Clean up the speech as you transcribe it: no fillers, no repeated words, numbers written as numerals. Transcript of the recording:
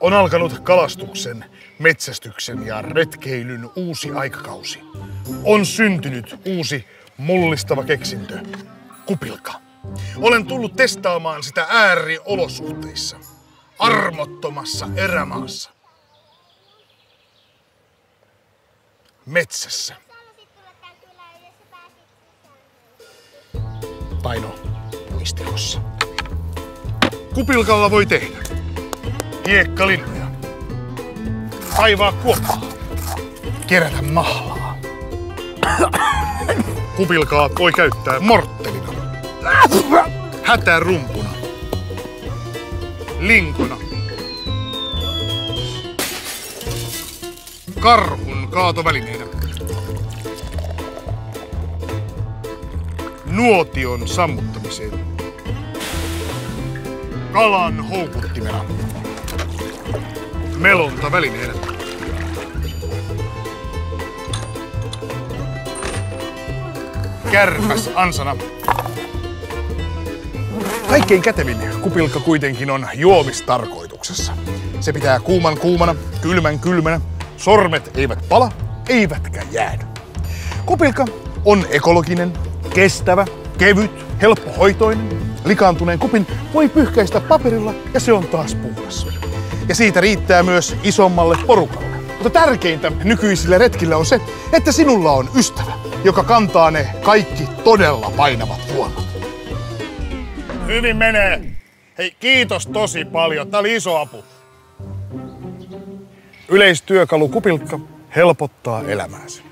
On alkanut kalastuksen, metsästyksen ja retkeilyn uusi aikakausi. On syntynyt uusi mullistava keksintö, kupilka. Olen tullut testaamaan sitä ääriolosuhteissa, armottomassa erämaassa. Metsässä. Tai no, muistikossa. Kupilkalla voi tehdä hiekkalinnoja, kaivaa kuoppaa, kerätä mahlaa. Kupilkaa voi käyttää morttelina, hätärumpuna, linkona, karhun kaatovälineenä, nuotion sammuttamiseen, kalan houkuttimena, melontavälineenä, kärpäs ansana. Kaikkein kätevin kupilka kuitenkin on juomistarkoituksessa. Se pitää kuuman kuumana, kylmän kylmänä. Sormet eivät pala, eivätkä jäädy. Kupilka on ekologinen, kestävä, kevyt, helppohoitoinen. Likaantuneen kupin voi pyyhkäistä paperilla ja se on taas puhdas. Ja siitä riittää myös isommalle porukalle. Mutta tärkeintä nykyisillä retkillä on se, että sinulla on ystävä, joka kantaa ne kaikki todella painavat vuonnot. Hyvin menee. Hei, kiitos tosi paljon. Tää oli iso apu. Yleistyökalu kupilka helpottaa elämääsi.